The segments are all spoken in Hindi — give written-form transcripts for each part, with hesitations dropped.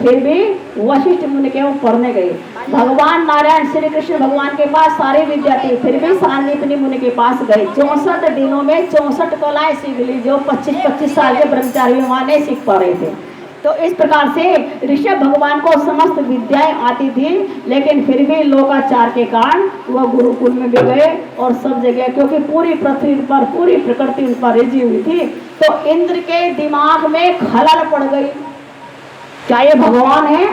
फिर भी वशिष्ठ मुनि के वो पढ़ने गए। भगवान नारायण श्री कृष्ण भगवान के पास सारी विद्या थी, फिर भी सांदीपनि मुनि के पास गए। 64 दिनों में 64 कलाएं सीख ली, जो 25-25 साल के ब्रह्मचारी वहां नहीं सीख पा रहे थे। तो इस प्रकार से ऋषभ भगवान को समस्त विद्याएं आती थी, लेकिन फिर भी लोकाचार के कारण वह गुरुकुल में भी गए और सब जगह, क्योंकि पूरी पृथ्वी पर पूरी प्रकृति उन पर रिझी हुई थी, तो इंद्र के दिमाग में खलल पड़ गई। क्या ये भगवान है?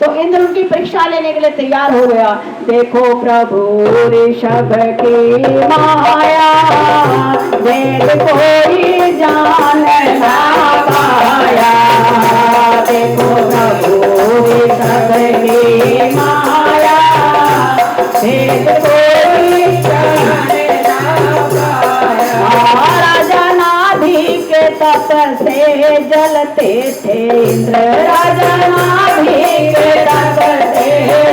तो इंद्र उनकी परीक्षा लेने के लिए तैयार हो गया। देखो प्रभु ऋषभ की माया, वेद कोई जान ना पाया। देखो प्रभु ऋषभ की माया, वेद कोई जान ना पाया। राजा नाभि के तप से जलते थे इंद्र, राजा नाभि के तप से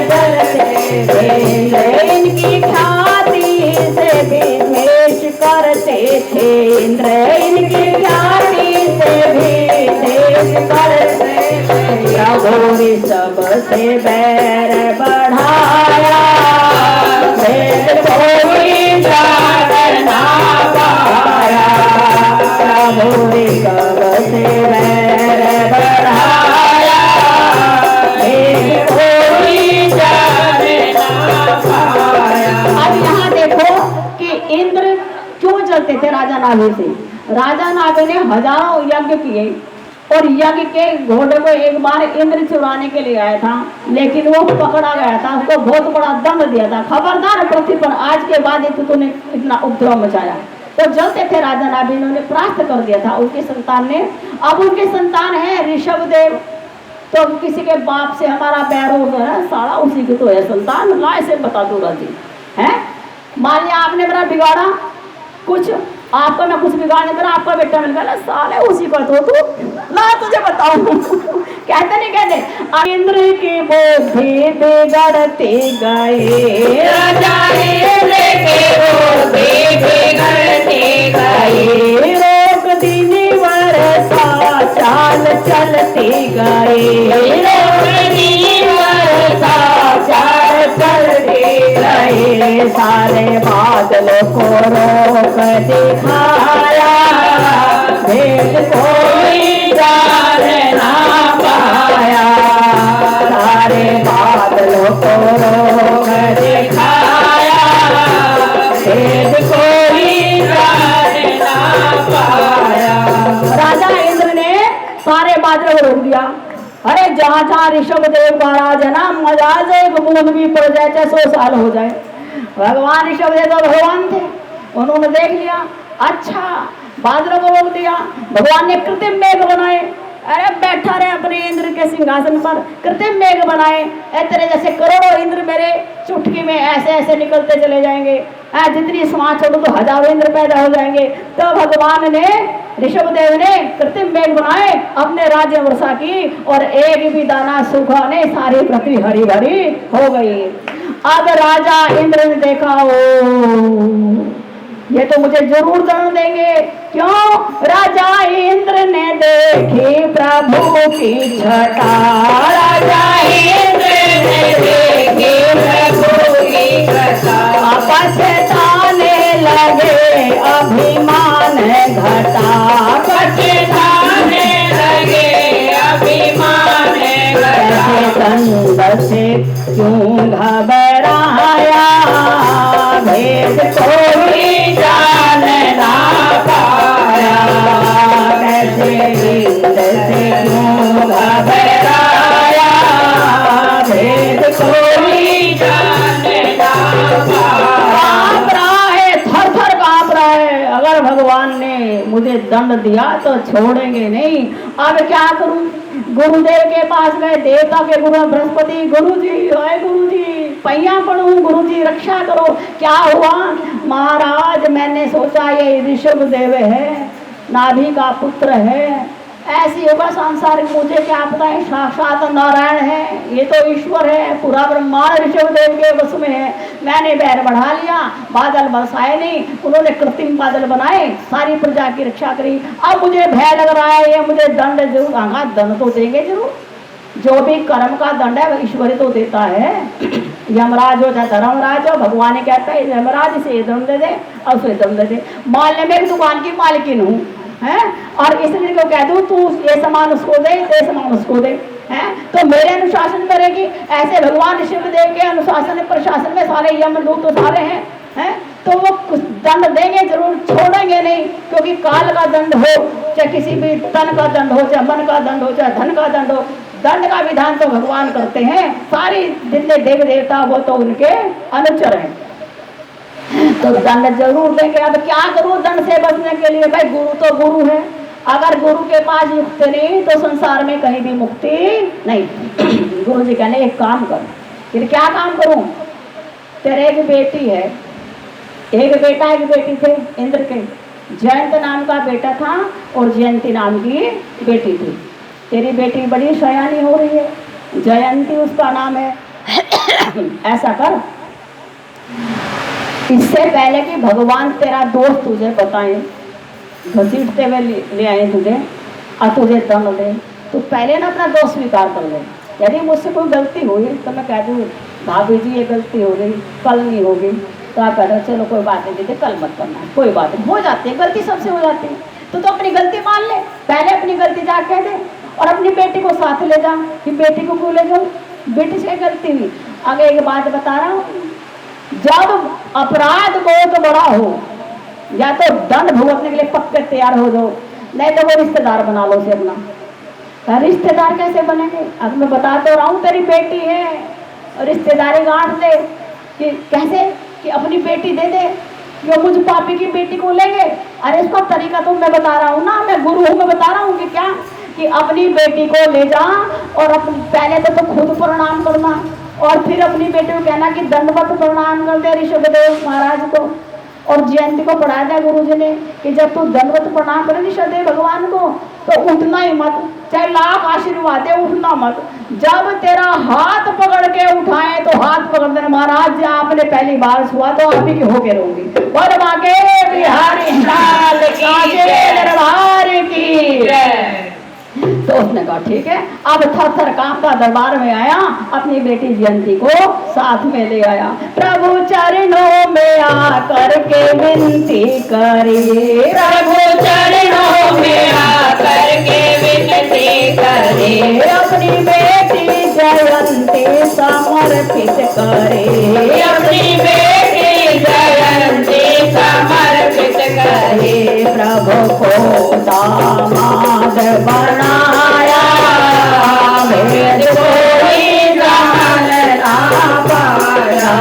जलते थे इंद्र। इनकी ख्याति से भी द्वेष करते थे इंद्र, इनकी ख्याति से भी द्वेष करते थे। प्रभु ऋषभ से बैर बढ़ाया, वेद कोई जान ना पाया। प्रभु ऋषभ से बैर बढ़ाया, वेद कोई जान ना पाया। अब यहाँ देखो कि इंद्र क्यों जलते थे राजा नाभि से। राजा नाभि ने हजारों यज्ञ किए और यज्ञ के घोड़े को एक बार इंद्र चुराने के लिए आया था, लेकिन वो पकड़ा गया था, उसको बहुत बड़ा दंड दिया था, खबरदार पृथ्वी पर आज के बाद तूने इतना उपद्रव मचाया। तो जलते थे राजा नाभि, इन्होंने परास्त कर दिया था उनकी संतान ने। अब उनके संतान है ऋषभ देव, तो किसी के बाप से हमारा बैर हो गया है, सारा उसी की तो है संतान। ला ऐसे बता दो राजी है। मान लिया आपने मेरा बिगाड़ा कुछ, आपका मैं कुछ बिगाड़ने मेरा आपका बेटा मिल गया, साले उसी को तो तू ला तुझे बताऊं। कहते नहीं कहते, इंद्र की बुद्धि बिगड़ते गए, राजा इंद्र की बुद्धि बिगड़ते गए। रोग दिन वर्षा चाल चलते गए, रोग दिन वर्षा चाल चलते गए। सारे बादलों को रोक दिखाया, वेद कोई जान ना पाया। सारे बादलों को रोक दिखाया, वेद कोई जान ना पाया। राजा इंद्र ने सारे बादलों को रोक दिया। अरे जहाँ जहाँ ऋषभ देव का राज है ना, मजाज एक बूंद भी पड़ जाए चाहे 100 साल हो जाए। भगवान ऋषभ देव तो भगवान थे, उन्होंने देख लिया, अच्छा बादलों को रोक दिया। भगवान ने कृत्रिम मेघ बनाए, अरे बैठा रहे अपने इंद्र के सिंहासन पर, कृत्रिम मेघ बनाए। तेरे जैसे करोड़ों इंद्र मेरे चुटकी में ऐसे ऐसे निकलते चले जाएंगे, जितनी समाज छोड़ो तो हजारों इंद्र पैदा हो जाएंगे। तो भगवान ने ऋषभ देव ने कृत्रिम मेघ बनाए, अपने राज्य वर्षा की, और एक भी दाना सूखा नहीं, सारी पृथ्वी हरी भरी हो गई। अब राजा इंद्र ने देखा, ओ ये तो मुझे जरूर दंड देंगे। क्यों? राजा इंद्र ने देखी प्रभु की छटा, राजा इंद्र ने देखी प्रभु की छटा। पछताने लगे अभिमान घटा, पछताने लगे अभिमान घटा। दंड से क्यों घबराया, भेद कोई जान ना पाया। कैसे इंद्र से क्यों घबराया, भेद कोई जान ना पाया। कांप रहा है, थर थर कांप रहा है। अगर भगवान ने मुझे दंड दिया तो छोड़ेंगे नहीं। अब क्या करूं? गुरुदेव के पास गए, देवता के गुरु बृहस्पति, गुरुजी हाय गुरुजी पैया पड़ूं, गुरुजी रक्षा करो। क्या हुआ? महाराज मैंने सोचा ये ऋषभ देव है, नाभि का पुत्र है, ऐसी होगा सांसारिक, मुझे क्या पता है साक्षात नारायण है, ये तो ईश्वर है, पूरा ब्रह्मांड ऋषभ देव के बस में है। मैंने बैर बढ़ा लिया, बादल बरसाए नहीं, उन्होंने कृत्रिम बादल बनाए, सारी प्रजा की रक्षा करी। अब मुझे भय लग रहा है, ये मुझे दंड जरूर, हाँ दंड तो देंगे जरूर, जो भी कर्म का दंड है वो ईश्वर तो देता है। यमराज हो चाहे धर्मराज हो, भगवान ने कहता है यमराज से ये दंड दे दे और उसे दंड दे दे। मान ले मैं दुकान की मालकिन हूँ है, और इसलिए को कह दूँ तू ये सामान उसको दे, ये सामान उसको दे, है तो मेरे अनुशासन करेगी। ऐसे भगवान शिवदेव के अनुशासन प्रशासन में सारे यमदूत तो सारे हैं, तो वो कुछ दंड देंगे जरूर, छोड़ेंगे नहीं। क्योंकि काल का दंड हो चाहे किसी भी तन का दंड हो, चाहे मन का दंड हो, चाहे धन का दंड हो, दंड का विधान तो भगवान करते हैं। सारी जितने देव देवता वो तो उनके अनुचर हैं, तो दंड जरूर देंगे। अब क्या करूं दंड से बचने के लिए? भाई गुरु तो गुरु है, अगर गुरु के पास मुक्ति नहीं तो संसार में कहीं भी मुक्ति नहीं। गुरु जी कहने एक काम कर। फिर क्या काम करूं? तेरे एक बेटी है, एक बेटा एक बेटी थे इंद्र के। जयंत नाम का बेटा था और जयंती नाम की बेटी थी। तेरी बेटी बड़ी सयानी हो रही है, जयंती उसका नाम है। ऐसा कर, इससे पहले कि भगवान तेरा दोस्त तुझे बताए, घसीटते हुए ले आए तुझे और तुझे दंड दे, तो पहले ना अपना दोष स्वीकार कर ले। यदि मुझसे कोई गलती हुई तो मैं कह दूँ भाभी जी ये गलती हो गई, कल नहीं होगी, तो आप कहते चलो कोई बात नहीं दीदी कल मत करना, कोई बात नहीं, हो जाती है गलती, सबसे हो जाती है। तो अपनी गलती मान ले, पहले अपनी गलती जा कह दे और अपनी बेटी को साथ ले जा कि बेटी को क्यों ले जाओ, बेटी से गलती हुई। आगे एक बात बता रहा हूँ, जब अपराध बहुत बड़ा हो या तो दंड भुगतने के लिए पक्के तैयार हो जाओ, नहीं तो वो रिश्तेदार बना लो उसे अपना। रिश्तेदार कैसे बनेंगे? अब मैं बता तो रहा हूँ, तेरी बेटी है और रिश्तेदारी गांठ दे कि कैसे कि अपनी बेटी दे दे, जो मुझ पापी की बेटी को लेंगे। अरे इसका तरीका तो मैं बता रहा हूँ ना, मैं गुरु हूँ, मैं बता रहा हूँ कि क्या कि अपनी बेटी को ले जा और अपनी पहले तो खुद प्रणाम करना और फिर अपनी बेटी को कहना कि दंडवत प्रणाम कर दे ऋषभदेव महाराज को। और जयंती को पढ़ाया था गुरु जी ने कि जब तू दंडवत प्रणाम करे ऋषभदेव भगवान को तो उठना ही मत, चाहे लाख आशीर्वाद है उठना मत। जब तेरा हाथ पकड़ के उठाए तो हाथ पकड़ देना, महाराज आपने पहली बार छुआ तो आप ही की होके रहूंगी। और बाके बिहारी लाल की। तो उसने कहा ठीक है। अब थर थर कांपता दरबार में आया, अपनी बेटी जयंती को साथ में ले आया। प्रभु चरणों में आकर के विनती करे, प्रभु चरणों में आकर के विनती करे, अपनी बेटी जयंती समर्पित करे, अपनी बेटी जयंती समर्पित करे। प्रभु को दामाद बनाया, भेद कोई जान ना पाया।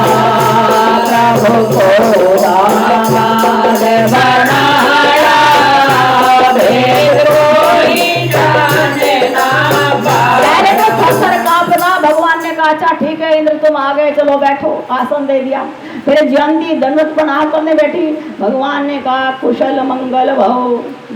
प्रभु को दामाद बनाया, भेद कोई जान ना पाया। पहले तो थर-थर कांपना, भगवान ने कहा अच्छा ठीक है इंद्र तुम आ गए, चलो बैठो, आसन दे दिया। फिर जयंती दंडवत प्रणाम करने बैठी। भगवान ने कहा कुशल मंगल भव,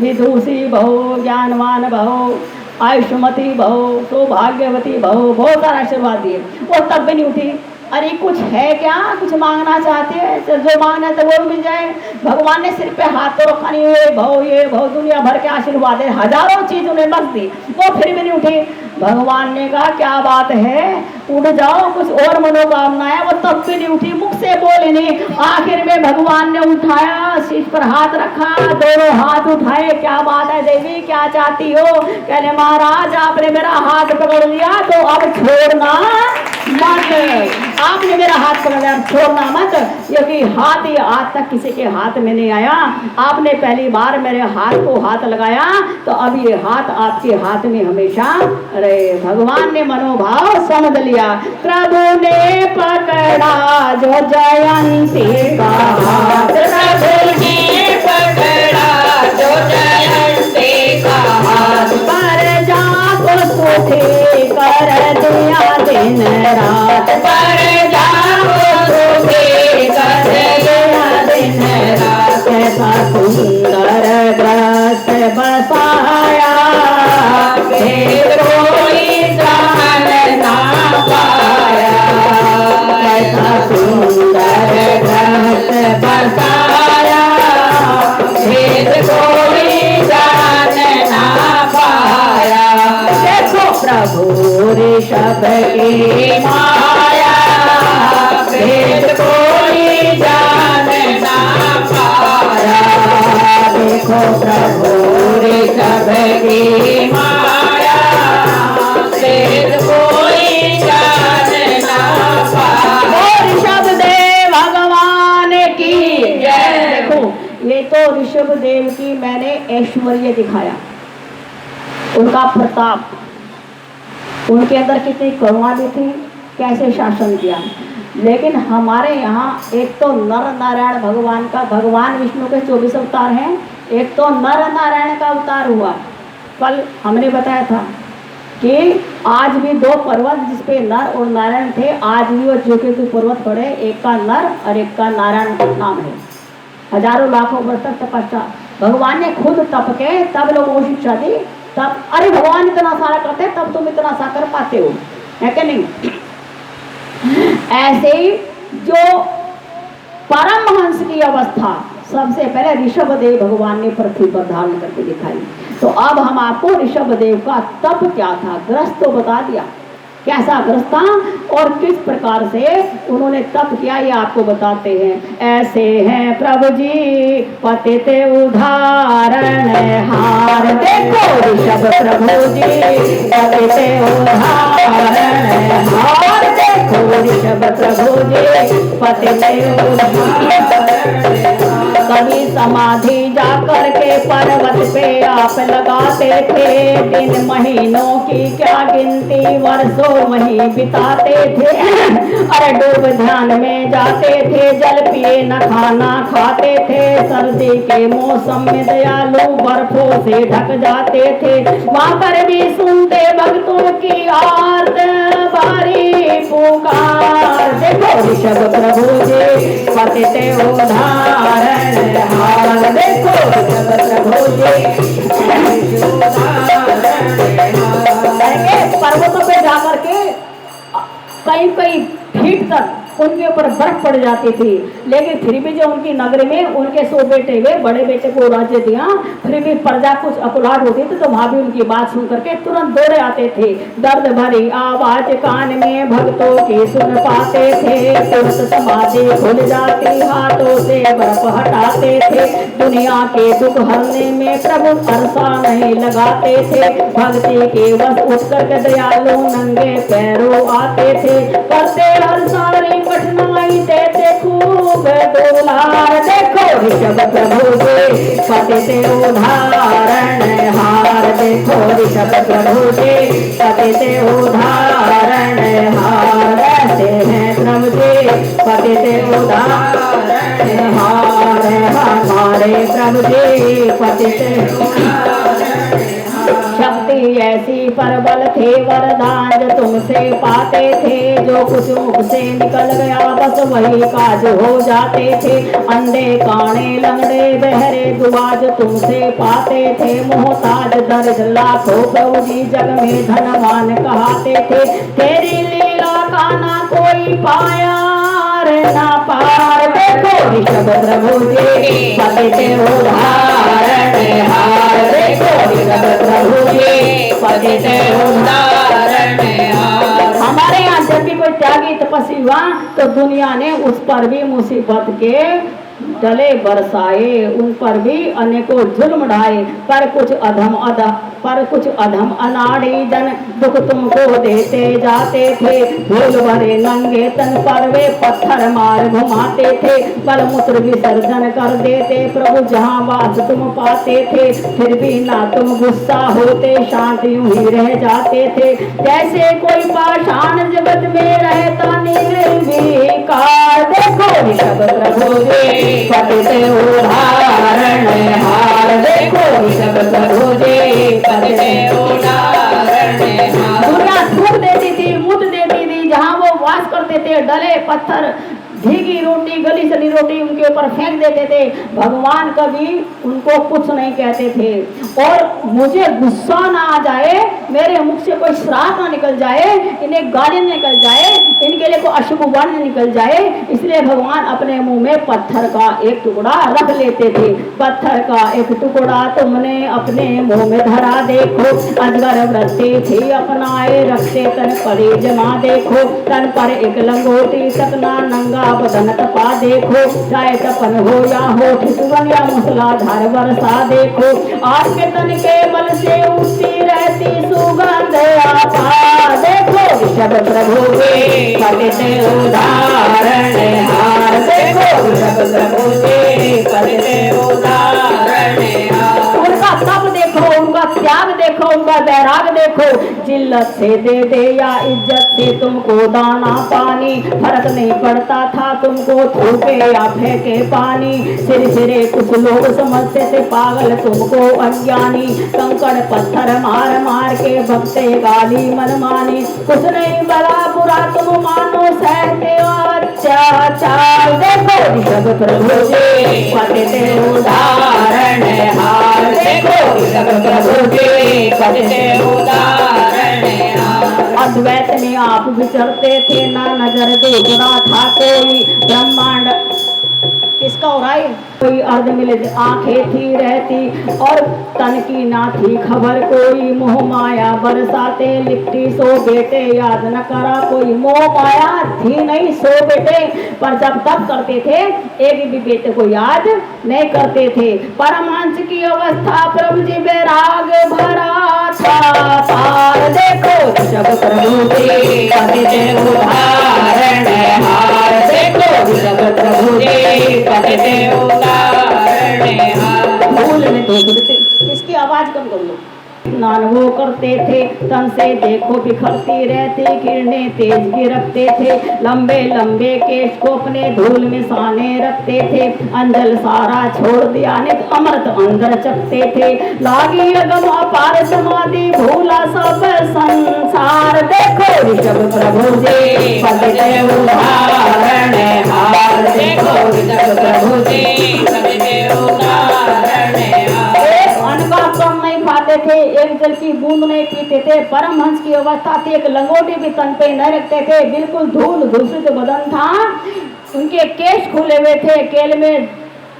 विदुषी भव, ज्ञानवान भव, आयुष्मती भव, सौभाग्यवती भव, बहुत सारा आशीर्वाद दिए। वो तब भी नहीं उठी। अरे कुछ है क्या, कुछ मांगना चाहते हैं, जो मांगना है तो वो मिल जाए। भगवान ने सिर पे हाथ तो रखा नहीं, ये भव दुनिया भर के आशीर्वाद है, हजारों चीज उन्हें लग दी, वो फिर भी नहीं उठी। भगवान ने कहा क्या बात है, उठ जाओ, कुछ और मनोकामना है। वो तब भी नहीं उठी, मुख से बोली नहीं। आखिर में भगवान ने उठाया, शीश पर हाथ रखा, दोनों हाथ उठाए। क्या बात है देवी, क्या चाहती हो? कहने महाराज आपने मेरा हाथ पकड़ लिया तो अब छोड़ना मत, आपने मेरा हाथ पकड़ लिया छोड़ना मत, क्योंकि हाथ ही आज तक किसी के हाथ में नहीं आया। आपने पहली बार मेरे हाथ को हाथ लगाया तो अब ये हाथ आपके हाथ में हमेशा रहे। भगवान ने मनोभाव समझ लिया। प्रभु ने पकड़ा जो जयंती का हाथ, प्रभु ने पकड़ा जो जयंती का हाथ, पर जा को सुखी कर दिया दिन रात, पर जा को सुखी कर दिया दिन रात। कैसा सुंदर ग्रस्त बसाया, फिर कोई जान ना पाया। कैसा सुंदर ग्रस्त बसाया, फिर कोई जान ना पाया। देखो प्रभु ऋषभ की माया, वेद कोई जान ना पाया। देखो प्रभु ऋषभ की माया, वेद कोई जान ना पाया। ऋषभ देव भगवान की जय। देखो ये तो ऋषभ देव की मैंने ऐश्वर्य दिखाया, उनका प्रताप, उनके अंदर कितनी करुणा भी थी, कैसे शासन किया। लेकिन हमारे यहाँ एक तो नर नारायण भगवान का, भगवान विष्णु के 24 अवतार हैं, एक तो नर नारायण का अवतार हुआ। कल हमने बताया था कि आज भी 2 पर्वत जिसपे नर और नारायण थे, आज भी वो जो पर्वत पड़े, एक का नर और एक का नारायण नाम है। हजारों लाखों वर्ष तक तपस्या भगवान ने खुद तप के तब लोगों को शिक्षा दी। तब अरे भगवान इतना सारा करते तब तुम इतना सा कर पाते हो, है कि नहीं? ऐसे ही जो परमहंस की अवस्था सबसे पहले ऋषभ देव भगवान ने पृथ्वी पर धारण करके दिखाई। तो अब हम आपको ऋषभ देव का तप क्या था, ग्रस्त तो बता दिया, कैसा ग्रस्त था और किस प्रकार से उन्होंने तप किया, ये आपको बताते हैं। ऐसे हैं प्रभु जी पतित उदाहरण हार। देखो ऋषभ प्रभु जी पतित उदाहरण हार। देखो ऋषभ प्रभु जी पतित उदाहरण। कभी समाधि जाकर के पर्वत पे आप लगाते थे, दिन महीनों की क्या गिनती वर्षों वहीं बिताते थे। अरे डूब ध्यान में जाते थे, जल पिए न खाना खाते थे, सर्दी के मौसम में दयालु बर्फों से ढक जाते थे। वहाँ पर भी सुनते भक्तों की आर्त बारी पुकार। देखो ऋषभ प्रभु जी पतित उदाहरण हार। देखो ऋषभ प्रभु जी पर्वतों पे जाकर के कई कई फीट तक उनके ऊपर बर्फ पड़ जाती थी, लेकिन फिर भी जो उनकी नगरी में उनके 100 बेटे हुए, बड़े बेटे को राज्य दिया, फिर भी प्रजा कुछ अकुलाहट होती थी तो वहां भी उनकी बात सुन करके तुरंत दौड़े आते थे। दर्द भरी आवाज कान में भक्तों की सुन पाते थे, तुरंत समाधि खुल जाती, हाथों से बर्फ हटाते थे। दुनिया के दुख हरने में प्रभु अरसा नहीं लगाते थे, भक्ति के वश उठ करके दयालु नंगे पैरों आते थे, करते हर सारी कठिनाई देते खूब दुलार। देखो ऋषभ प्रभु जी पतित उदाहरण हार। देखो ऋषभ प्रभु जी पतित उदाहरण हार। ऐसे हैं प्रभु जी पतित उदाहरण हार। हमारे प्रभु जी पतित शक्ति ऐसी परबल थे, वरदान जो तुमसे पाते थे, जो कुछ मुख से निकल गया बस वही काज हो जाते थे। अंधे काने लंगड़े बहरे दुआ जो तुमसे पाते थे, मोहताज दर्द लाखों प्रभु जी जग में धनवान कहते थे। तेरी लीला का ना कोई पाया ना पार। देखो ऋषभ प्रभु जी पतित उदाहरण हार। देखो ऋषभ प्रभु जी पतित उदाहरण हार। हमारे यहाँ जब भी कोई त्यागी तपस्वी हुआ तो दुनिया ने उस पर भी मुसीबत के डले बरसाए, उन पर भी अनेकों जुल्म ढाए, पर कुछ अधम अनाड़ी जन दुख तुमको देते जाते थे। भूल भरे नंगे तन पर वे पत्थर मार घुमाते थे, बल मूत्र विसर्जन कर देते प्रभु जहाँ वास तुम पाते थे। फिर भी ना तुम गुस्सा होते, शांत यूं ही रह जाते थे, जैसे कोई पाषाण जगत में रहता निर्विकार। देखो ऋषभ प्रभु जी पतित उदाहरण हार। देखो ऋषभ प्रभु जी पतित उदाहरण हार। दुनिया थूक देती थी, मुद देती थी, जहाँ वो वास करते थे डले पत्थर, भीगी रोटी, गली सली रोटी उनके ऊपर फेंक देते थे। भगवान कभी उनको कुछ नहीं कहते थे, और मुझे गुस्सा ना आ जाए मेरे मुख से कोई श्राप ना निकल जाए, इन्हें गाली निकल जाए, इनके लिए कोई अशुभ वर्ण निकल जाए, इसलिए भगवान अपने मुंह में पत्थर का एक टुकड़ा रख लेते थे। पत्थर का एक टुकड़ा तुमने अपने मुंह में धरा, देखो अजगर वृत्ति थी अपनाए रखते तन परे जमा, देखो तन पर एक लंगोटी सकना नंगा बदन तपा, देखो चाहे तपन हो या होठ सुगन या मूसलाधार वर्षा, देखो आपके तन के बल से उठती रहती सुगंध आपा, देखो ऋषभ प्रभु के पतित उदाहरण हार, देखो ऋषभ प्रभु के पतित उदाहरण हार। उनका तप देखो, उनका त्याग देखो, उनका वैराग देखो, जिल्लत से दे या इज्जत से तुमको दाना पानी, फर्क नहीं पड़ता था तुमको थूके या फेंके पानी, सिर सिरे कुछ लोग समझते थे पागल तुमको अज्ञानी, कंकड़ पत्थर मार मार के भगते गाली मनमानी, कुछ नहीं बड़ा बुरा तुम मानो सहते अत्याचार, देखो ऋषभ प्रभु जी पतित उदाहरण हार, देखो ऋषभ प्रभु जी पतित उदाहरण हार। अद्वैत में आप विचरते थे ना नजर दूसरा था कोई, ब्रह्मांड किसका हो रहा है, कोई अर्ध मिले आंखें थी रहती और तन की ना थी खबर कोई, मोह माया बरसाते लिपटी सो बेटे याद न करा कोई, मोह माया थी नहीं सो बेटे, पर जब तब करते थे एक भी बेटे को याद नहीं करते थे। परमहंस की अवस्था प्रभु जी बैराग भरा था पार, देखो ऋषभ प्रभु जी पतित उदाहरण हार, देखो ऋषभ प्रभु जी पतित उदाहरण हार। भूल में तो इसकी आवाज कम कर लो। स्नान वो करते थे तन से देखो बिखरती रहती किरणें तेज गिरफ्ते थे, लंबे लंबे केश को अपने धूल में साने रखते थे, अंजल सारा छोड़ दिया नित अमृत अंदर चखते थे, लागी अगम अपार समाधि भूला सब संसार, देखो ऋषभ प्रभु जी पतित उदाहरण हार, देखो ऋषभ प्रभु जी पतित उदाहरण हार। अन्न का कम नहीं खाते थे, एक जल की बूंद नहीं पीते थे, परमहंस की अवस्था थी, एक लंगोटी भी तन पे न रखते थे, बिल्कुल धूल दूषित बदन था, उनके केश खुले हुए थे,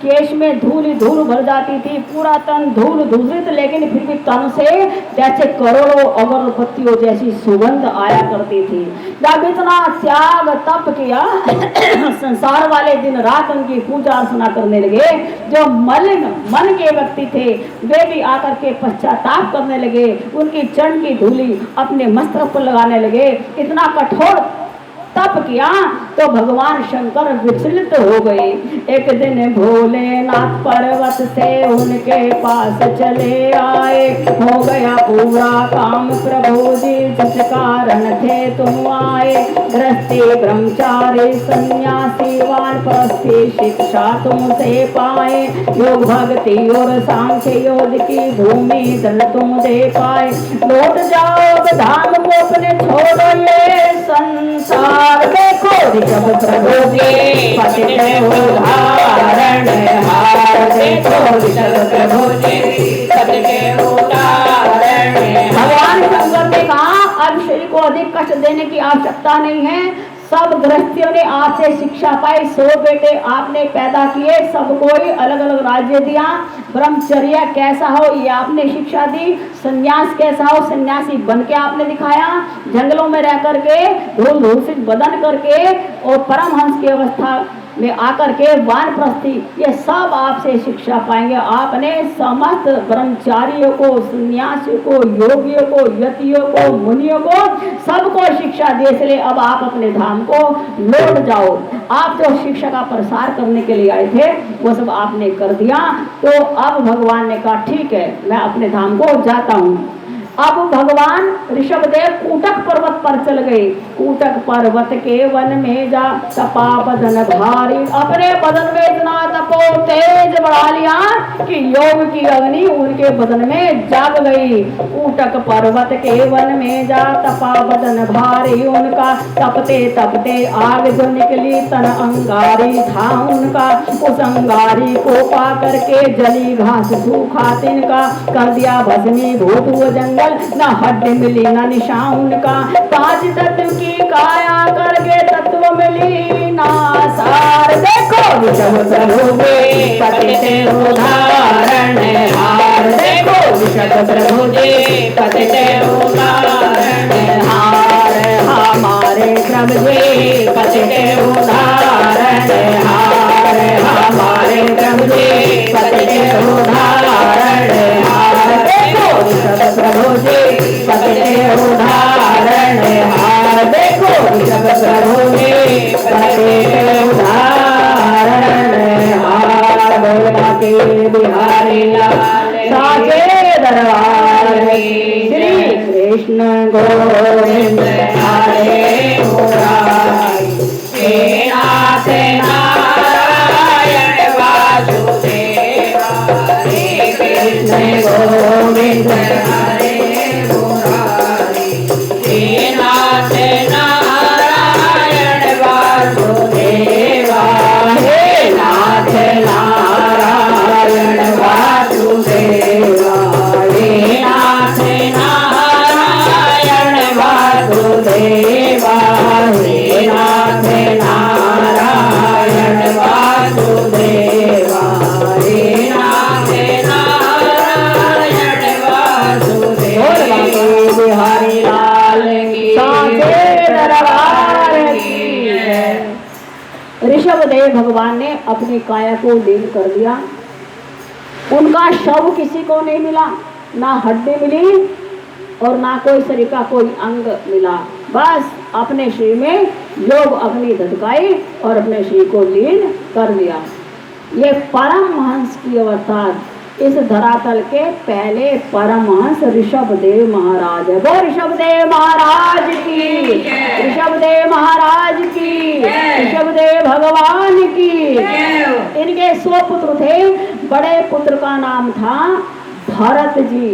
केश में धूल ही धूल भर जाती थी, पूरा तन धूल दूषित, लेकिन फिर भी तन से जैसे करोड़ों अगरबत्तियों जैसी सुगंध आया करती थी। जब इतना त्याग तप किया संसार वाले दिन रात उनकी पूजा अर्चना करने लगे, जो मलिन मन के व्यक्ति थे वे भी आकर के पश्चाताप करने लगे, उनकी चरण की धूली अपने मस्तक पर लगाने लगे, इतना कठोर तप किया तो भगवान शंकर विचलित हो गए। एक दिन भोलेनाथ पर्वत से उनके पास चले आए, हो गया पूरा काम प्रभु जी जिस कारण थे तुम आए, गृहस्थी ब्रह्मचारी सन्यासी वानप्रस्थी शिक्षा तुमसे पाए, योग भक्ति और सांख्य योग की भूमि दल तुम दे पाए, लौट जाओ धाम को अपने छोड़ो ये संसार, देखो ऋषभ प्रभु जी पतित उदाहरण हार, देखो ऋषभ प्रभु जी पतित उदाहरण। भगवान शंकर ने कहा अब शरीर को अधिक कष्ट देने की आवश्यकता नहीं है, सब गृहस्थियों ने आपसे शिक्षा पाई, 100 बेटे आपने पैदा किए, सबको ही अलग अलग राज्य दिया, ब्रह्मचर्य कैसा हो ये आपने शिक्षा दी, संन्यास कैसा हो सन्यासी बन के आपने दिखाया, जंगलों में रह करके धूल दूषित बदन करके और परमहंस की अवस्था में आकर के वानप्रस्थी ये सब आपसे शिक्षा पाएंगे। आपने समस्त ब्रह्मचारियों को, सन्यासियों को, योगियों को, यतियों को, मुनियों को सबको शिक्षा दी, इसलिए अब आप अपने धाम को लौट जाओ। आप जो शिक्षा का प्रसार करने के लिए आए थे वो सब आपने कर दिया, तो अब भगवान ने कहा ठीक है मैं अपने धाम को जाता हूँ। अब भगवान ऋषभदेव कूटक पर्वत पर चल गए। कूटक पर्वत के वन में जा तपा बदन भारी, अपने बदन में इतना तपो तेज बढ़ा लिया कि योग की अग्नि उनके बदन में जाग गई। कूटक पर्वत के वन में जा तपा बदन भारी, उनका तपते तपते आग जो निकली तन अंगारी था उनका। उस अंगारी को पा करके जली घास सूखा तिनका, कर दिया भस्मीभूत वो जंगल, न हड्डी मिली न निशान उनका। पांच तत्व की काया करके तत्व मिली ना सार। देखो विषम प्रभु जी पतिते उदाहरण हार, देखो विषम प्रभु जी पतिते उदाहरण हार। हमारे प्रभु जी पतिते उदाहरण हार, हमारे प्रभु जी पतिते उदाहरण हार। देखो विषम प्रभु जी पतिते उदाहरण हार, देखो विषम प्रभु जी पतिते उदाहरण हार। बोलना के बिहारी लाल साचे दरबार की, श्री कृष्ण गोविंद हरे मुरारी, हे नाथ नारायण वासुदेव, हरे कृष्ण गोविंद हरे मुरारी, हे नाथ नारायण वासुदेव, हे नाथ नारायण वासुदेव, हे नाथ नारायण वासुदेव, हे नाथ नारायण वासुदेव, हे नाथ नारायण वासुदेव। बिहारी लाल की साचे दरबार की जय। ऋषभदेव भगवान ने अपनी काया को लीन कर दिया। उनका शव किसी को नहीं मिला, ना हड्डी मिली और ना कोई शरीर का कोई अंग मिला। बस अपने शरीर में योग अग्नि धधकाई और अपने शरीर को लीन कर दिया। ये परमहंस की अवतार, इस धरातल के पहले परमहंस ऋषभदेव महाराज है। वो ऋषभदेव महाराज की, ऋषभदेव महाराज की, ऋषभदेव भगवान की। इनके 100 पुत्र थे। बड़े पुत्र का नाम था भरत जी।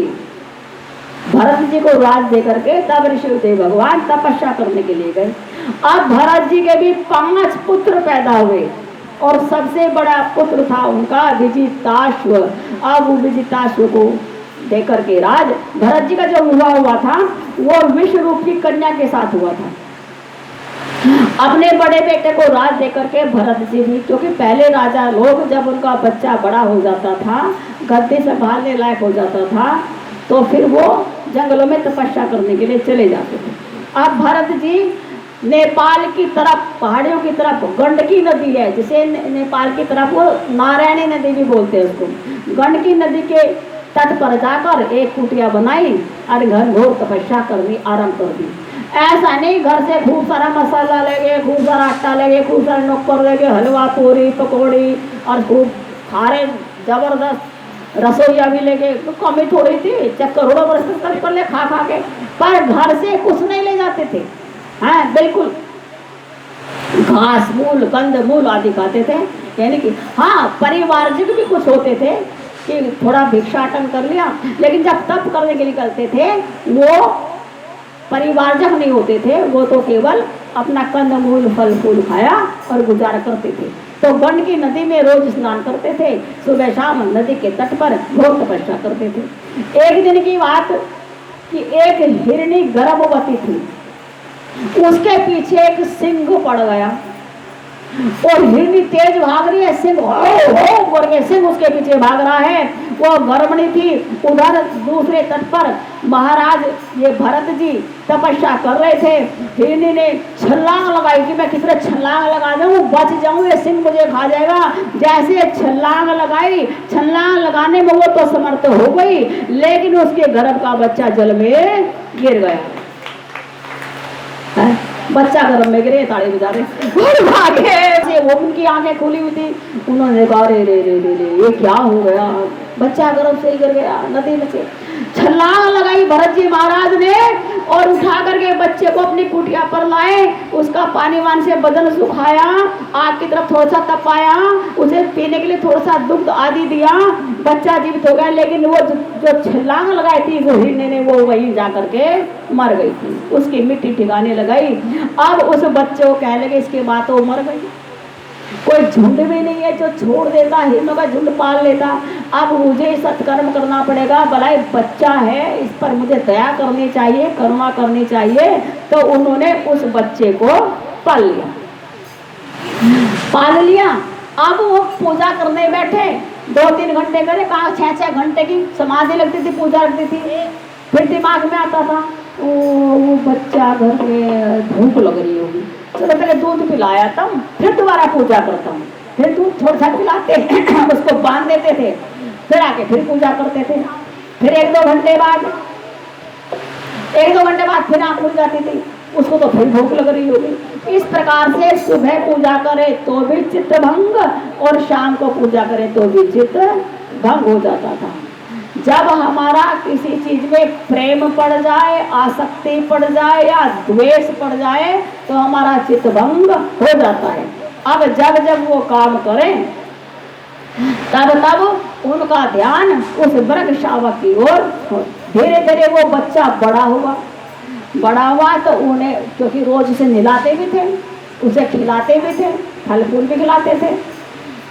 भरत जी को राज दे करके तब ऋषभदेव भगवान तपस्या करने के लिए गए। अब भरत जी के भी 5 पुत्र पैदा हुए और सबसे बड़ा पुत्र था उनका विजिताश्व। अब वो विजिताश्व को देकर के राज भरत जी का जो विवाह हुआ था वो विश्व रूप की कन्या के साथ हुआ था। अपने बड़े बेटे को राज देकर के भरत जी भी, क्योंकि पहले राजा लोग जब उनका बच्चा बड़ा हो जाता था, गद्दी संभालने लायक हो जाता था, तो फिर वो जंगलों में तपस्या करने के लिए चले जाते थे। अब भरत जी नेपाल की तरफ, पहाड़ियों की तरफ गंडकी नदी है, जिसे नेपाल की तरफ वो नारायणी नदी भी बोलते हैं उसको। गंडकी नदी के तट पर जाकर एक कुटिया बनाई और घनघोर तपस्या करनी आरंभ कर दी। ऐसा नहीं घर से खूब सारा मसाला लेके, खूब सारा आटा लेके, खूब सारे नौकर लेके, हलवा पूरी पकौड़ी और खूब खारे जबरदस्त रसोईया भी लेके, तो कमी थोड़ी थी, करोड़ों वर्ष कर ले खा खा के, पर घर से कुछ नहीं ले जाते थे। हाँ बिल्कुल, घास मूल कंद मूल आदि खाते थे। यानी कि हाँ परिवारजन भी कुछ होते थे कि थोड़ा भिक्षाटन कर लिया, लेकिन जब तप करने के लिए निकलते थे वो परिवारजन नहीं होते थे, वो तो केवल अपना कंद मूल फल फूल खाया और गुजारा करते थे। तो गंडकी नदी में रोज स्नान करते थे, सुबह शाम नदी के तट पर घोर तपस्या करते थे। एक दिन की बात कि एक हिरणी गर्भवती थी, उसके पीछे एक सिंह पड़ गया और हिरणी तेज भाग रही है, सिंह हो करके सिंह उसके पीछे भाग रहा है। वो गर्भणी थी। उधर दूसरे तट पर महाराज ये भरत जी तपस्या कर रहे थे। हिरणी ने छलांग लगाई कि मैं किस तरह छलांग लगा दूं, बच जाऊं, ये सिंह मुझे खा जाएगा। जैसे छलांग लगाई, छलांग लगाने में वो तो समर्थ हो गई, लेकिन उसके गर्भ का बच्चा जल में गिर गया। बच्चा गर्भ में गिरे, ताड़ी बजा रहे और भागे। वो उनकी आंखें खुली हुई थी, उन्होंने कहा रे रे रे रे रे ये क्या हो गया, बच्चा गर्भ से ही गिर गया नदी में से। छलांग लगाई भरत जी महाराज ने और उठा करके बच्चे को अपनी कुटिया पर लाए, उसका पानी वान से बदन सुखाया, आग की तरफ थोड़ा सा तपाया, उसे पीने के लिए थोड़ा सा दुग्ध आदि दिया, बच्चा जीवित हो गया। लेकिन वो जो छलांग लगाई थी जो हिरने ने, वो वहीं जा करके मर गई थी, उसकी मिट्टी ठिकाने लगाई। अब उस बच्चे को कहने लगे इसके बाद तो मर गई, कोई झुंड भी नहीं है जो छोड़ देता, हिरणों का झुंड पाल लेता, अब मुझे सत्कर्म करना पड़ेगा, भला बच्चा है इस पर मुझे दया करनी चाहिए, करुणा करनी चाहिए। तो उन्होंने उस बच्चे को पाल लिया। अब वो पूजा करने बैठे, 2-3 घंटे करे, कहाँ 6-6 घंटे की समाधि लगती थी, पूजा लगती थी। फिर दिमाग में आता था वो बच्चा घर में भूख लग रही होगी, चलो पहले दूध पिलाया था, फिर दोबारा पूजा करता हूँ। फिर दूध थोड़ा सा पिलाते उसको बांध देते थे, फिर आके फिर पूजा करते थे। फिर 1-2 घंटे बाद फिर आँख खुल जाती थी, उसको तो फिर भूख लग रही होगी। इस प्रकार से सुबह पूजा करे तो भी चित्त भंग, और शाम को पूजा करे तो भी चित्त भंग हो जाता था। जब हमारा किसी चीज में प्रेम पड़ जाए, आसक्ति पड़ जाए या द्वेष पड़ जाए तो हमारा चित्त भंग हो जाता है। अब जब जब वो काम करें तब तब उनका ध्यान उस वृक्ष शावक की ओर हो। धीरे धीरे वो बच्चा बड़ा हुआ तो उन्हें, क्योंकि रोज उसे नहलाते भी थे, उसे खिलाते भी थे, फल फूल भी खिलाते थे,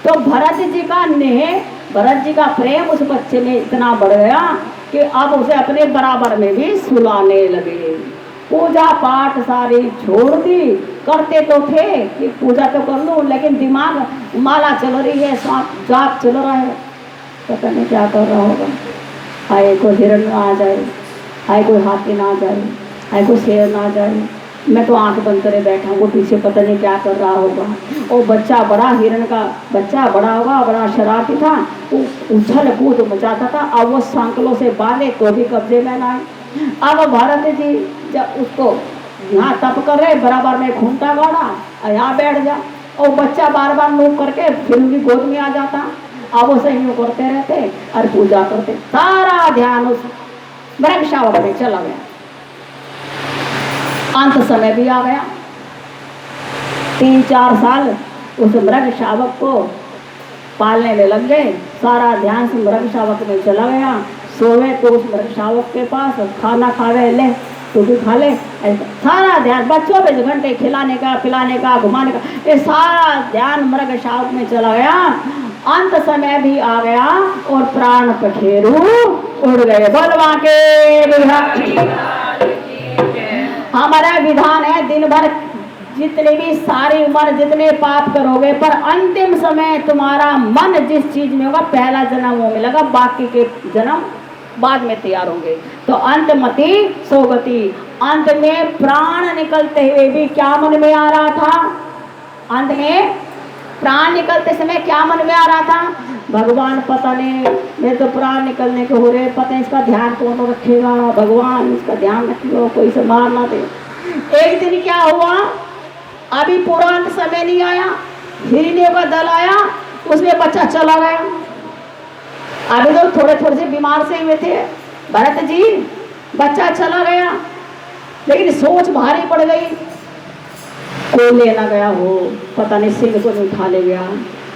तो भरत जी का प्रेम उस बच्चे में इतना बढ़ गया कि अब उसे अपने बराबर में भी सुलाने लगे। पूजा पाठ सारी छोड़ दी, करते तो थे कि पूजा तो कर लूं, लेकिन दिमाग माला चल रही है, जाप चल रहा है, पता नहीं क्या कर रहा होगा। आए कोई हिरण ना आ जाए, आए कोई हाथी ना आ जाए, आए कोई शेर ना आ जाए, मैं तो आंख बंद करे बैठा हूँ, वो पीछे पता नहीं क्या कर रहा होगा। वो बच्चा बड़ा, हिरण का बच्चा बड़ा होगा, बड़ा शरारती था, वो उछल कूद मचाता था। अब वो सांकलों से बांधे तो भी कब्जे में ना आए। अब भरत जी जब उसको यहाँ तप कर रहे, बराबर में खूंटा गाड़ा, यहाँ बैठ जा, और बच्चा बार बार मुँह करके फिर उनकी गोद में आ जाता। अब वो सही करते रहते और पूजा करते, सारा ध्यान उस वृक्ष शावक में चला गया। अंत समय भी आ गया, 3-4 साल उस मृग शावक को पालने में लग गए, सारा ध्यान से मृग शावक में चला गया। सोवे तो उस मृग शावक के पास, खाना खावे ले तो भी खा ले, सारा ध्यान बच्चों पे घंटे खिलाने का, पिलाने का, घुमाने का, ये सारा ध्यान मृग शावक में चला गया। अंत समय भी आ गया और प्राण पखेरु उड़ गए। बलवा के हमारा विधान है, दिन भर जितने भी सारी उम्र जितने पाप करोगे, पर अंतिम समय तुम्हारा मन जिस चीज में होगा, पहला जन्म वो मिलेगा, बाकी के जन्म बाद में तैयार होंगे। तो अंतमति सोगति, अंत में प्राण निकलते हुए भी क्या मन में आ रहा था? अंत में प्राण निकलते समय क्या मन में आ रहा था? भगवान पता नहीं मेरे तो प्राण निकलने को हो रहे, पता नहीं इसका ध्यान कौन रखेगा, भगवान इसका ध्यान रखियो, कोई से मार ना दे। एक दिन क्या हुआ, अभी पूरा अंत समय नहीं आया, हिरनियों का दल आया, उसमें बच्चा चला गया। अभी तो थोड़े थोड़े से बीमार से हुए थे भरत जी, बच्चा चला गया, लेकिन सोच भारी पड़ गई। कोई लेना गया हो, पता नहीं सिंह को नहीं उठा ले गया,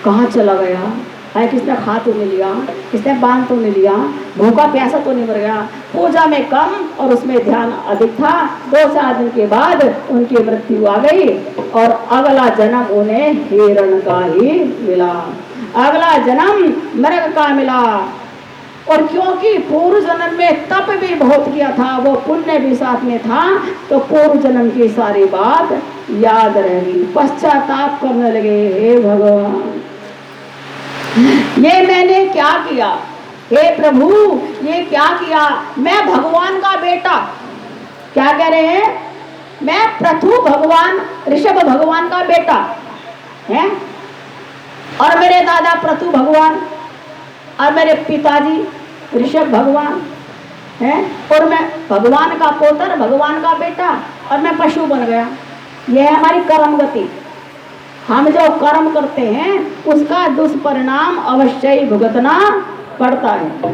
कहाँ चला गया है, किसने खा तो नहीं लिया, किसने बांध तो नहीं लिया, भूखा प्यासा तो नहीं मर गया। पूजा में कम और उसमें ध्यान अधिक था। 2-4 दिन के बाद उनकी मृत्यु आ गई और अगला जन्म उन्हें हिरण का ही मिला, अगला जन्म मृग का मिला। और क्योंकि पूर्व जन्म में तप भी बहुत किया था, वो पुण्य भी साथ में था, तो पूर्व जन्म की सारी बात याद रहेगी। पश्चाताप करने लगे, हे भगवान ये मैंने क्या किया, हे प्रभु ये क्या किया, मैं भगवान का बेटा, क्या कह रहे हैं, मैं पृथु भगवान ऋषभ भगवान का बेटा है, और मेरे दादा पृथु भगवान और मेरे पिताजी ऋषभ भगवान है, और मैं भगवान का पुत्र, भगवान का बेटा, और मैं पशु बन गया। यह है हमारी कर्म गति। हम जो कर्म करते हैं उसका दुष्परिणाम अवश्य ही भुगतना पड़ता है।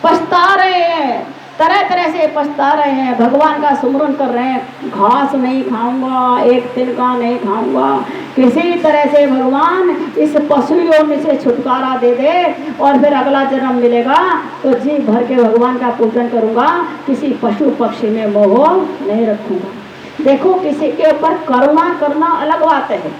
पछता रहे हैं, तरह तरह से पछता रहे हैं, भगवान का सुमरन कर रहे हैं, घास नहीं खाऊंगा, एक तिनका नहीं खाऊंगा, किसी तरह से भगवान इस पशु योनि से छुटकारा दे दे और फिर अगला जन्म मिलेगा तो जी भर के भगवान का पूजन करूंगा, किसी पशु पक्षी में मोह नहीं रखूंगा। देखो, किसी के ऊपर करुणा करना अलग बात है,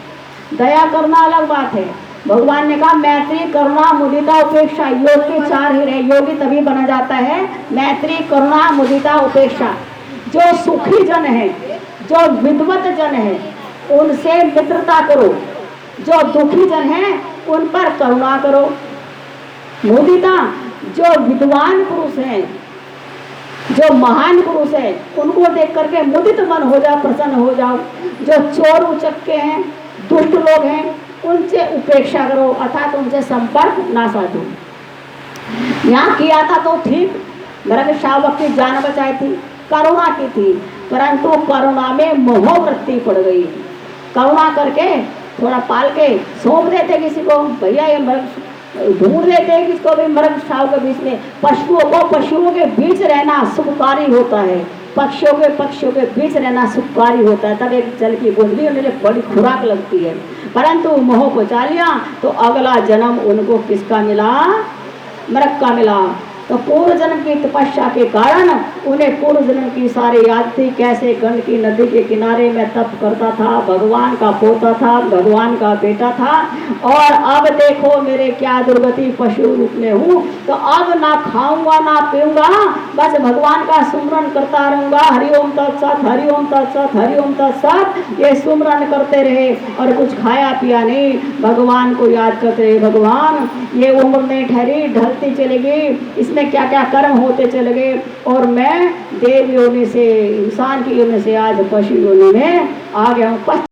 दया करना अलग बात है। भगवान ने कहा मैत्री, करुणा, मुदिता, उपेक्षा, योग के 4 ही रहे। योगी तभी बना जाता है मैत्री, करुणा, मुदिता, उपेक्षा। जो सुखी जन है, जो विद्वत जन है, उनसे मित्रता करो, जो दुखी जन है उन पर करुणा करो। मुदिता, जो विद्वान पुरुष हैं, जो महान पुरुष है, उनको देख करके मुदित मन हो जाओ, प्रसन्न हो जाओ। जो चोर उचक्के हैं, दुष्ट लोग हैं, उनसे उपेक्षा करो, अर्थात उनसे संपर्क ना साधो। यहाँ किया था तो ठीक, मृग शावक की जान बचाई थी, करुणा की थी, परंतु करुणा में मोह वृत्ति पड़ गई। करुणा करके थोड़ा पाल के सौंप देते किसी को, भैया ये मृग ढूंढ लेते हैं किसको भी मृग शाव के बीच में। पशुओं के बीच रहना सुखकारी होता है, पक्षियों के बीच रहना सुखकारी होता है। तब एक जल की बूंद भी उन्हें बड़ी खुराक लगती है, परंतु मोह पचा लिया तो अगला जन्म उनको किसका मिला? मृग का मिला। तो पूर्व जन्म की तपस्या के कारण उन्हें पूर्व जन्म की सारी याद थी, कैसे गंडकी नदी के किनारे में तप करता था, भगवान का पोता था, भगवान का बेटा था, और अब देखो मेरे क्या दुर्गति, पशु रूप में हूँ, तो अब ना खाऊंगा ना पीऊंगा, बस भगवान का सुमरन करता रहूंगा। हरिओम तत्सत, हरिओम तत्सत, हरिओम तत्सत, ये सुमरन करते रहे और कुछ खाया पिया नहीं, भगवान को याद करते रहे। भगवान ये उम्र नहीं ठहरी, ढलती चलेगी, इसमें क्या क्या कर्म होते चले गए, और मैं देव योनि से, इंसान की योनि से आज पशु योनि में आ गया हूँ।